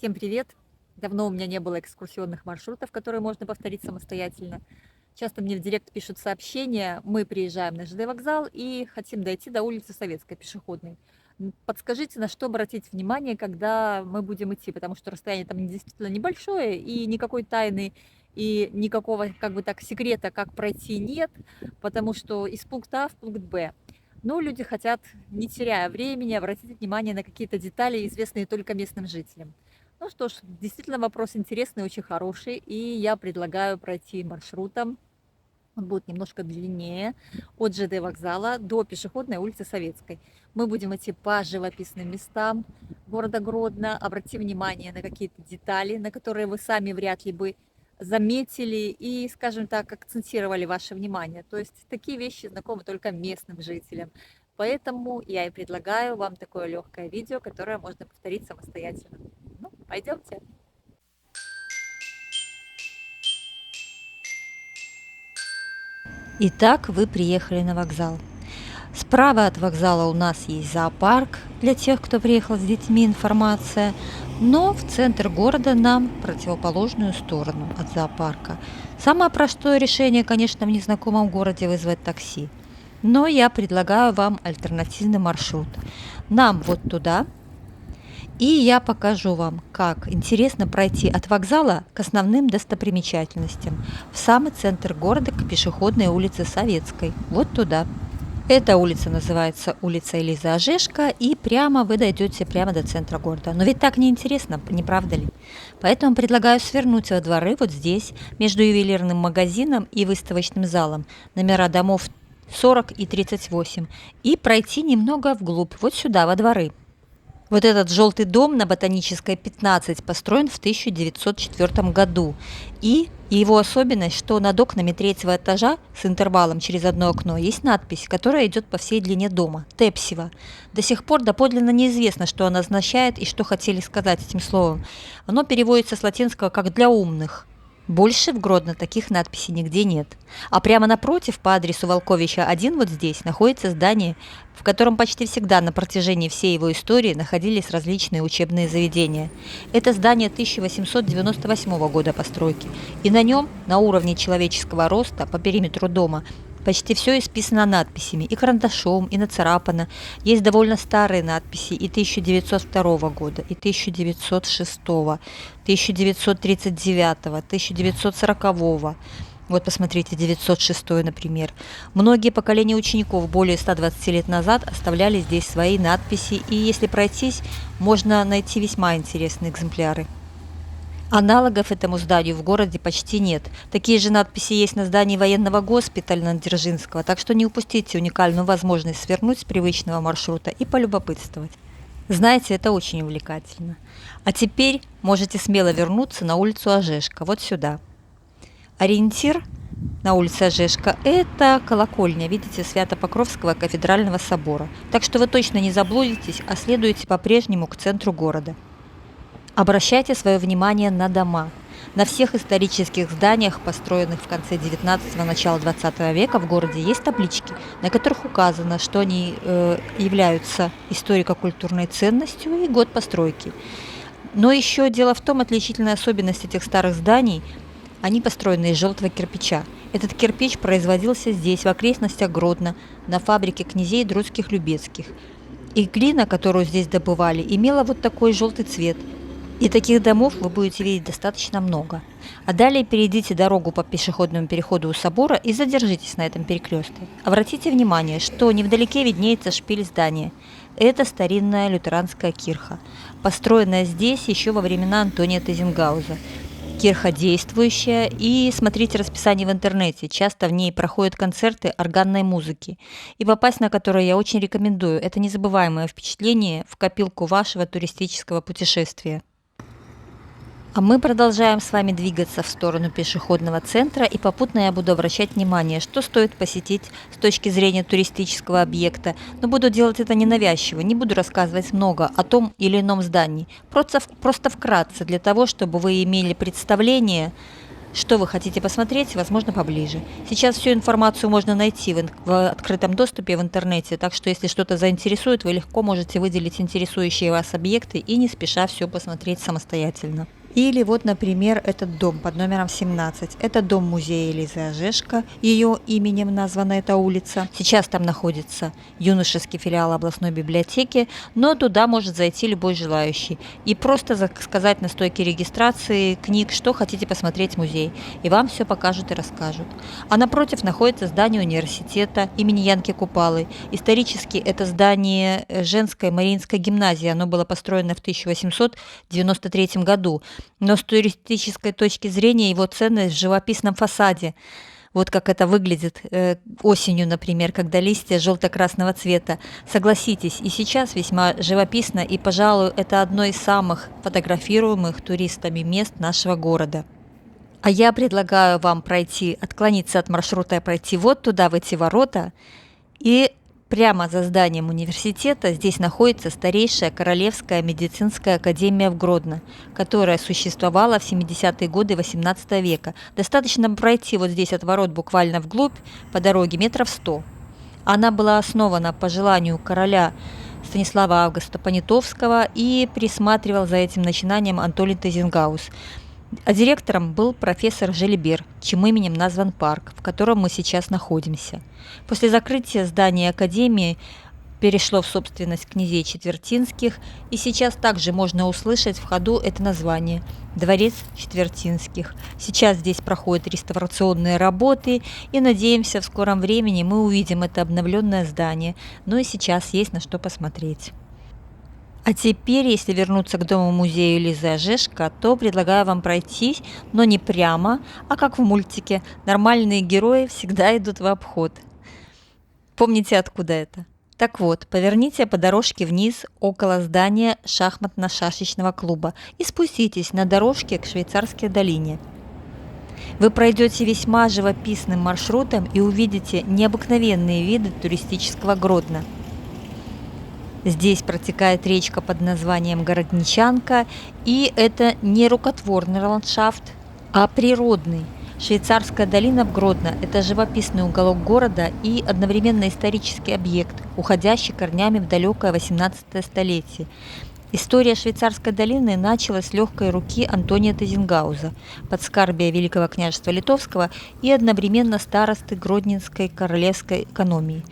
Всем привет! Давно у меня не было экскурсионных маршрутов, которые можно повторить самостоятельно. Часто мне в директ пишут сообщения: мы приезжаем на ЖД вокзал и хотим дойти до улицы Советской пешеходной. Подскажите, на что обратить внимание, когда мы будем идти, потому что расстояние там действительно небольшое, и никакой тайны и никакого, как бы так, секрета, как пройти, нет, потому что из пункта А в пункт Б. Но люди хотят, не теряя времени, обратить внимание на какие-то детали, известные только местным жителям. Ну что ж, действительно вопрос интересный, очень хороший, и я предлагаю пройти маршрутом. Он будет немножко длиннее, от ЖД вокзала до пешеходной улицы Советской. Мы будем идти по живописным местам города Гродно. Обратите внимание на какие-то детали, на которые вы сами вряд ли бы заметили и, скажем так, акцентировали ваше внимание. То есть такие вещи знакомы только местным жителям. Поэтому я и предлагаю вам такое легкое видео, которое можно повторить самостоятельно. Ну, пойдемте. Итак, вы приехали на вокзал. Справа от вокзала у нас есть зоопарк для тех, кто приехал с детьми, информация. Но в центр города нам противоположную сторону от зоопарка. Самое простое решение, конечно, в незнакомом городе вызвать такси. Но я предлагаю вам альтернативный маршрут. Нам вот туда, и я покажу вам, как интересно пройти от вокзала к основным достопримечательностям, в самый центр города, к пешеходной улице Советской, вот туда. Эта улица называется улица Элизы Ожешко, и прямо вы дойдете прямо до центра города. Но ведь так неинтересно, не правда ли? Поэтому предлагаю свернуть во дворы вот здесь, между ювелирным магазином и выставочным залом, номера домов 40 и 38, и пройти немного вглубь, вот сюда, во дворы. Вот этот желтый дом на Ботанической 15 построен в 1904 году. И его особенность, что над окнами третьего этажа с интервалом через одно окно есть надпись, которая идет по всей длине дома – «Тепсево». До сих пор доподлинно неизвестно, что она означает и что хотели сказать этим словом. Оно переводится с латинского как «для умных». Больше в Гродно таких надписей нигде нет. А прямо напротив, по адресу Волковича 1, вот здесь, находится здание, в котором почти всегда на протяжении всей его истории находились различные учебные заведения. Это здание 1898 года постройки, и на нем, на уровне человеческого роста, по периметру дома, почти все исписано надписями, и карандашом, и нацарапано. Есть довольно старые надписи и 1902 года, и 1906, 1939, 1940. Вот посмотрите, 906, например. Многие поколения учеников более 120 лет назад оставляли здесь свои надписи, и если пройтись, можно найти весьма интересные экземпляры. Аналогов этому зданию в городе почти нет. Такие же надписи есть на здании военного госпиталя на Дзержинского, так что не упустите уникальную возможность свернуть с привычного маршрута и полюбопытствовать. Знаете, это очень увлекательно. А теперь можете смело вернуться на улицу Ожешко, вот сюда. Ориентир на улице Ожешко – это колокольня, видите, Свято-Покровского кафедрального собора. Так что вы точно не заблудитесь, а следуете по-прежнему к центру города. Обращайте свое внимание на дома. На всех исторических зданиях, построенных в конце 19-го, начала 20 века в городе, есть таблички, на которых указано, что они являются историко-культурной ценностью и год постройки. Но еще дело в том, отличительная особенность этих старых зданий – они построены из желтого кирпича. Этот кирпич производился здесь, в окрестностях Гродно, на фабрике князей Друцких-Любецких. И глина, которую здесь добывали, имела вот такой желтый цвет. И таких домов вы будете видеть достаточно много. А далее перейдите дорогу по пешеходному переходу у собора и задержитесь на этом перекрестке. Обратите внимание, что невдалеке виднеется шпиль здания. Это старинная лютеранская кирха, построенная здесь еще во времена Антония Тезенгауза. Кирха действующая, и смотрите расписание в интернете. Часто в ней проходят концерты органной музыки, и попасть на которые я очень рекомендую. Это незабываемое впечатление в копилку вашего туристического путешествия. А мы продолжаем с вами двигаться в сторону пешеходного центра, и попутно я буду обращать внимание, что стоит посетить с точки зрения туристического объекта, но буду делать это ненавязчиво, не буду рассказывать много о том или ином здании, просто вкратце, для того, чтобы вы имели представление что вы хотите посмотреть, возможно, поближе. Сейчас всю информацию можно найти в открытом доступе в интернете, так что если что-то заинтересует, вы легко можете выделить интересующие вас объекты и не спеша все посмотреть самостоятельно. Или вот, например, этот дом под номером 17. Это дом музея Элизы Ожешко, ее именем названа эта улица. Сейчас там находится юношеский филиал областной библиотеки, но туда может зайти любой желающий и просто сказать на стойке регистрации книг, что хотите посмотреть в музей, и вам все покажут и расскажут. А напротив находится здание университета имени Янки Купалы. Исторически это здание женской Мариинской гимназии, оно было построено в 1893 году. Но с туристической точки зрения его ценность в живописном фасаде. Вот как это выглядит осенью, например, когда листья желто-красного цвета. Согласитесь, и сейчас весьма живописно, и, пожалуй, это одно из самых фотографируемых туристами мест нашего города. А я предлагаю вам отклониться от маршрута и пройти вот туда, в эти ворота, и прямо за зданием университета здесь находится старейшая Королевская медицинская академия в Гродно, которая существовала в 70-е годы XVIII века. Достаточно пройти вот здесь от ворот буквально вглубь по дороге метров 100. Она была основана по желанию короля Станислава Августа Понятовского и присматривал за этим начинанием Антоний Тайзенгаус. А директором был профессор Желибер, чьим именем назван парк, в котором мы сейчас находимся. После закрытия здания академии перешло в собственность князей Четвертинских, и сейчас также можно услышать в ходу это название – Дворец Четвертинских. Сейчас здесь проходят реставрационные работы, и надеемся, в скором времени мы увидим это обновленное здание, но и сейчас есть на что посмотреть. А теперь, если вернуться к дому-музею Элизы Ожешко, то предлагаю вам пройтись, но не прямо, а как в мультике. Нормальные герои всегда идут в обход. Помните, откуда это? Так вот, поверните по дорожке вниз около здания шахматно-шашечного клуба и спуститесь на дорожке к Швейцарской долине. Вы пройдете весьма живописным маршрутом и увидите необыкновенные виды туристического Гродно. Здесь протекает речка под названием Городничанка, и это не рукотворный ландшафт, а природный. Швейцарская долина в Гродно – это живописный уголок города и одновременно исторический объект, уходящий корнями в далекое XVIII столетие. История Швейцарской долины началась с легкой руки Антония Тайзенгауза, подскарбия Великого княжества Литовского и одновременно старосты Гродненской королевской экономии.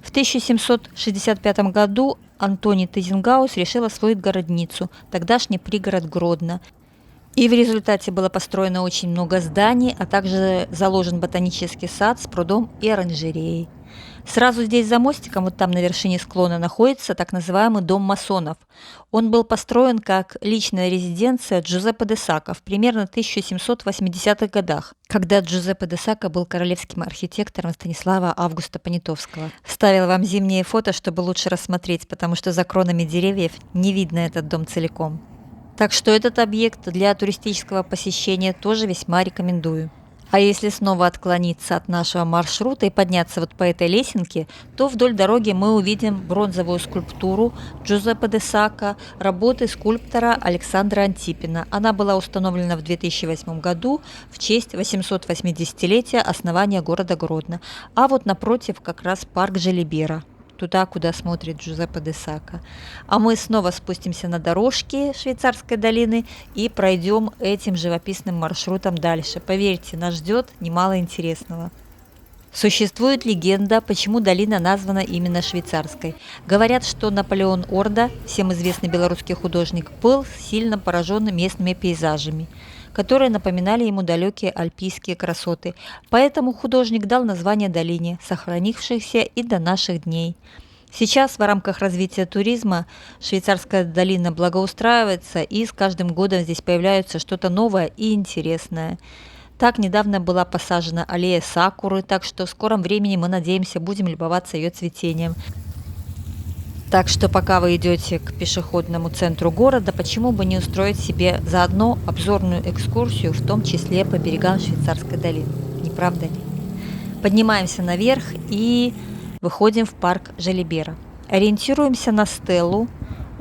В 1765 году Антоний Тайзенгаус решил освоить городницу, тогдашний пригород Гродно. И в результате было построено очень много зданий, а также заложен ботанический сад с прудом и оранжереей. Сразу здесь за мостиком, вот там на вершине склона, находится так называемый дом масонов. Он был построен как личная резиденция Джузеппе де Сакко в примерно 1780-х годах, когда Джузеппе де Сакко был королевским архитектором Станислава Августа Понятовского. Вставила вам зимние фото, чтобы лучше рассмотреть, потому что за кронами деревьев не видно этот дом целиком. Так что этот объект для туристического посещения тоже весьма рекомендую. А если снова отклониться от нашего маршрута и подняться вот по этой лесенке, то вдоль дороги мы увидим бронзовую скульптуру Джузеппе де Сакко, работы скульптора Александра Антипина. Она была установлена в 2008 году в честь 880-летия основания города Гродно. А вот напротив как раз парк Желибера, туда, куда смотрит Джузеппе де Сакко. А мы снова спустимся на дорожки Швейцарской долины и пройдем этим живописным маршрутом дальше. Поверьте, нас ждет немало интересного. Существует легенда, почему долина названа именно Швейцарской. Говорят, что Наполеон Орда, всем известный белорусский художник, был сильно поражен местными пейзажами, которые напоминали ему далекие альпийские красоты. Поэтому художник дал название долине, сохранившейся и до наших дней. Сейчас в рамках развития туризма Швейцарская долина благоустраивается, и с каждым годом здесь появляется что-то новое и интересное. Так недавно была посажена аллея сакуры, так что в скором времени мы, надеемся, будем любоваться ее цветением. Так что пока вы идете к пешеходному центру города, почему бы не устроить себе заодно обзорную экскурсию, в том числе по берегам Швейцарской долины, не правда ли? Поднимаемся наверх и выходим в парк Желибера. Ориентируемся на стелу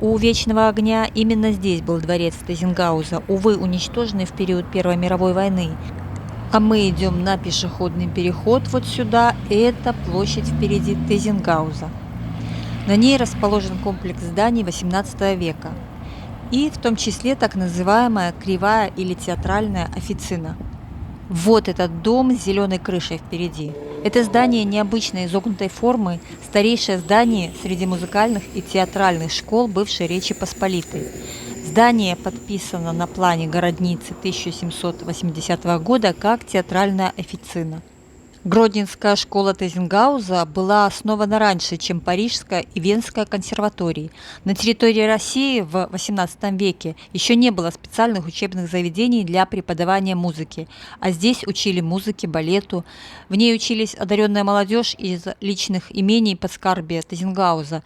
у Вечного огня. Именно здесь был дворец Тайзенгауза, увы, уничтоженный в период Первой мировой войны. А мы идем на пешеходный переход вот сюда. Это площадь впереди Тезенгауза. На ней расположен комплекс зданий XVIII века. И в том числе так называемая кривая или театральная официна. Вот этот дом с зеленой крышей впереди. Это здание необычной изогнутой формы, старейшее здание среди музыкальных и театральных школ бывшей Речи Посполитой. Здание подписано на плане городницы 1780 года как театральная официна. Гродненская школа Тезенгауза была основана раньше, чем Парижская и Венская консерватории. На территории России в XVIII веке еще не было специальных учебных заведений для преподавания музыки, а здесь учили музыке, балету. В ней учились одаренная молодежь из личных имений подскарбия Тезенгауза,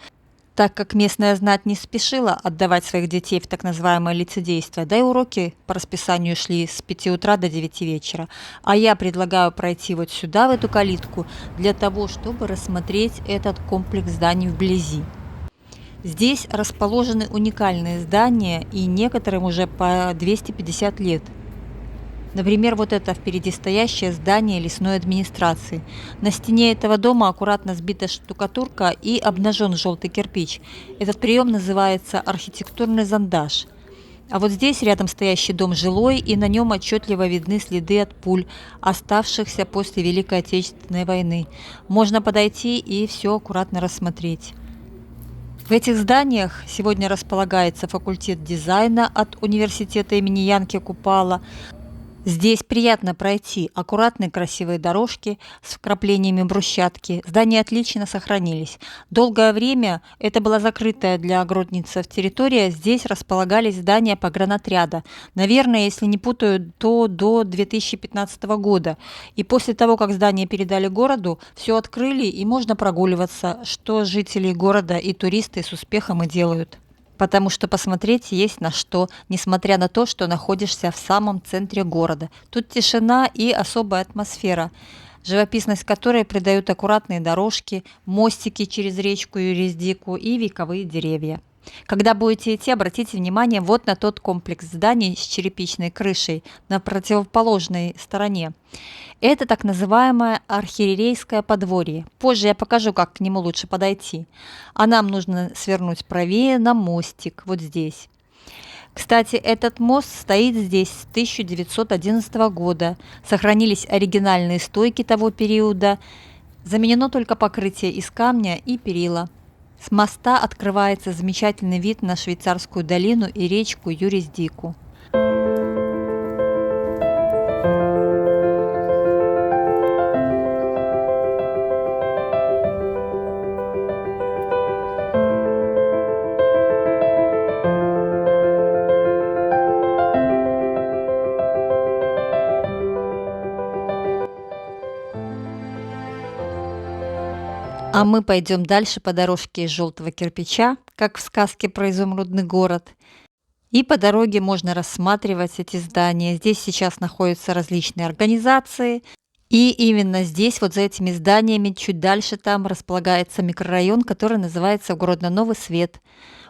так как местная знать не спешила отдавать своих детей в так называемое лицедейство, да и уроки по расписанию шли с 5 утра до 9 вечера. А я предлагаю пройти вот сюда, в эту калитку, для того, чтобы рассмотреть этот комплекс зданий вблизи. Здесь расположены уникальные здания, и некоторым уже по 250 лет. Например, вот это впереди стоящее здание лесной администрации. На стене этого дома аккуратно сбита штукатурка и обнажен желтый кирпич. Этот прием называется архитектурный зондаж. А вот здесь рядом стоящий дом жилой, и на нем отчетливо видны следы от пуль, оставшихся после Великой Отечественной войны. Можно подойти и все аккуратно рассмотреть. В этих зданиях сегодня располагается факультет дизайна от университета имени Янки Купала. Здесь приятно пройти аккуратные красивые дорожки с вкраплениями брусчатки. Здания отлично сохранились. Долгое время это была закрытая для гродненцев территория. Здесь располагались здания погранотряда. Наверное, если не путаю, то до 2015 года. И после того, как здание передали городу, все открыли и можно прогуливаться, что жители города и туристы с успехом и делают. Потому что посмотреть есть на что, несмотря на то, что находишься в самом центре города. Тут тишина и особая атмосфера, живописность которой придают аккуратные дорожки, мостики через речку Юриздику и вековые деревья. Когда будете идти, обратите внимание вот на тот комплекс зданий с черепичной крышей на противоположной стороне. Это так называемое архиерейское подворье. Позже я покажу, как к нему лучше подойти. А нам нужно свернуть правее на мостик, вот здесь. Кстати, этот мост стоит здесь с 1911 года. Сохранились оригинальные стойки того периода. Заменено только покрытие из камня и перила. С моста открывается замечательный вид на Швейцарскую долину и речку Юриздику. А мы пойдем дальше по дорожке из желтого кирпича, как в сказке про изумрудный город. И по дороге можно рассматривать эти здания. Здесь сейчас находятся различные организации. И именно здесь, вот за этими зданиями, чуть дальше там располагается микрорайон, который называется Гродно-Новый Свет.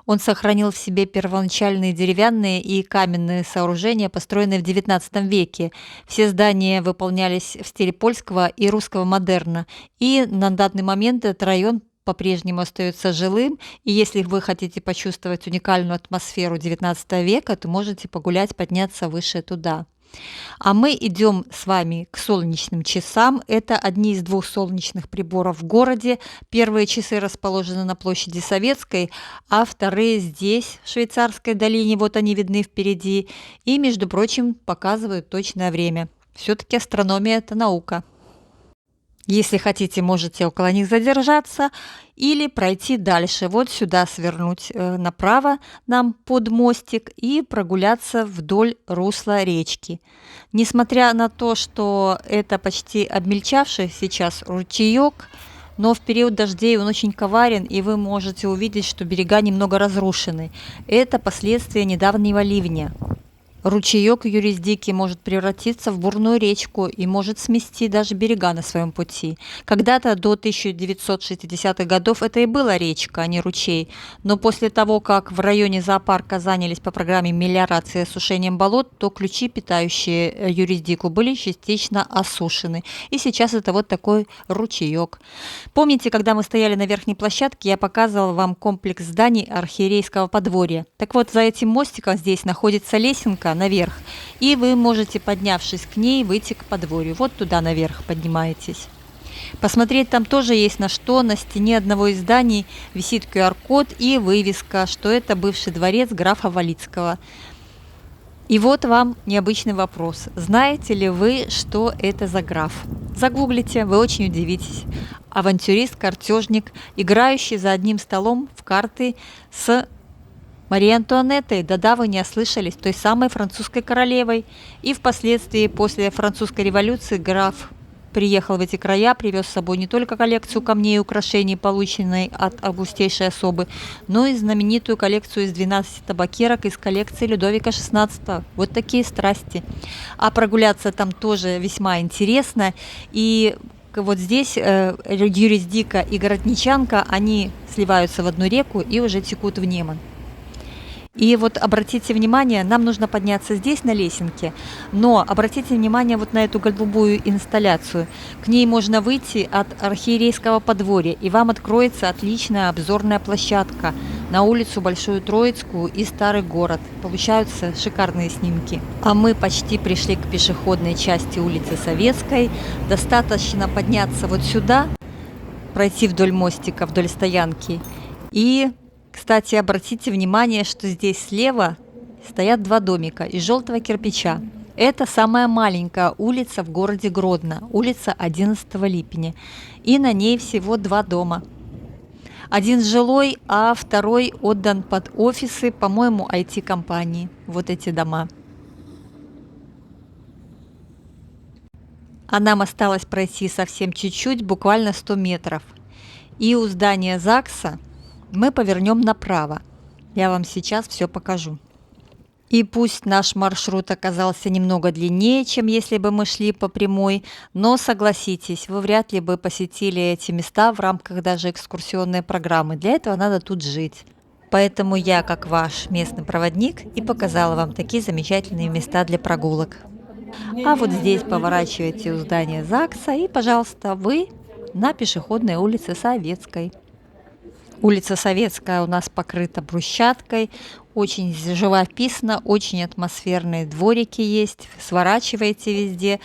Он сохранил в себе первоначальные деревянные и каменные сооружения, построенные в XIX веке. Все здания выполнялись в стиле польского и русского модерна. И на данный момент этот район по-прежнему остается жилым. И если вы хотите почувствовать уникальную атмосферу XIX века, то можете погулять, подняться выше туда. А мы идем с вами к солнечным часам. Это одни из двух солнечных приборов в городе. Первые часы расположены на площади Советской, а вторые здесь, в Швейцарской долине. Вот они видны впереди. И, между прочим, показывают точное время. Все-таки астрономия – это наука. Если хотите, можете около них задержаться или пройти дальше. Вот сюда свернуть направо нам под мостик и прогуляться вдоль русла речки. Несмотря на то, что это почти обмельчавший сейчас ручеек, но в период дождей он очень коварен, и вы можете увидеть, что берега немного разрушены. Это последствия недавнего ливня. Ручеек Юриздики может превратиться в бурную речку и может смести даже берега на своем пути. Когда-то до 1960-х годов это и была речка, а не ручей. Но после того, как в районе зоопарка занялись по программе мелиорации и осушением болот, то ключи, питающие Юриздику, были частично осушены. И сейчас это вот такой ручеек. Помните, когда мы стояли на верхней площадке, я показывала вам комплекс зданий архиерейского подворья. Так вот, за этим мостиком здесь находится лесенка наверх, и вы можете, поднявшись к ней, выйти к подворью. Вот туда наверх поднимаетесь. Посмотреть там тоже есть на что. На стене одного из зданий висит QR-код и вывеска, что это бывший дворец графа Валицкого. И вот вам необычный вопрос. Знаете ли вы, что это за граф? Загуглите, вы очень удивитесь. Авантюрист, картежник, играющий за одним столом в карты с Марией Антуанеттой, да-да, вы не ослышались, той самой французской королевой. И впоследствии, после французской революции, граф приехал в эти края, привез с собой не только коллекцию камней и украшений, полученной от августейшей особы, но и знаменитую коллекцию из 12 табакерок из коллекции Людовика XVI. Вот такие страсти. А прогуляться там тоже весьма интересно. И вот здесь Юриздика и Городничанка, они сливаются в одну реку и уже текут в Неман. И вот обратите внимание, нам нужно подняться здесь на лесенке, но обратите внимание вот на эту голубую инсталляцию. К ней можно выйти от архиерейского подворья, и вам откроется отличная обзорная площадка на улицу Большую Троицкую и Старый город. Получаются шикарные снимки. А мы почти пришли к пешеходной части улицы Советской. Достаточно подняться вот сюда, пройти вдоль мостика, вдоль стоянки и... Кстати, обратите внимание, что здесь слева стоят два домика из желтого кирпича. Это самая маленькая улица в городе Гродно, улица 11 липеня. И на ней всего два дома. Один жилой, а второй отдан под офисы, по-моему, IT-компании. Вот эти дома. А нам осталось пройти совсем чуть-чуть, буквально 100 метров. И у здания ЗАГСа мы повернем направо. Я вам сейчас все покажу. И пусть наш маршрут оказался немного длиннее, чем если бы мы шли по прямой, но согласитесь, вы вряд ли бы посетили эти места в рамках даже экскурсионной программы. Для этого надо тут жить. Поэтому я, как ваш местный проводник, и показала вам такие замечательные места для прогулок. А вот здесь поворачиваете у здания ЗАГСа и, пожалуйста, вы на пешеходной улице Советской. Улица Советская у нас покрыта брусчаткой, очень живописно, очень атмосферные дворики есть, сворачиваете везде,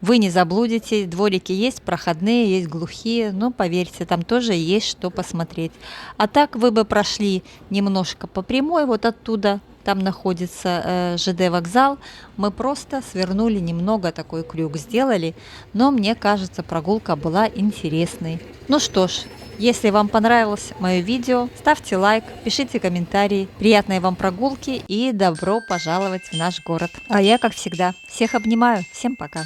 вы не заблудите, дворики есть проходные, есть глухие, но поверьте, там тоже есть что посмотреть. А так вы бы прошли немножко по прямой, вот оттуда, там находится ЖД вокзал, мы просто свернули немного, такой крюк сделали, но мне кажется, прогулка была интересной. Ну что ж, если вам понравилось мое видео, ставьте лайк, пишите комментарии. Приятной вам прогулки и добро пожаловать в наш город. А я, как всегда, всех обнимаю. Всем пока.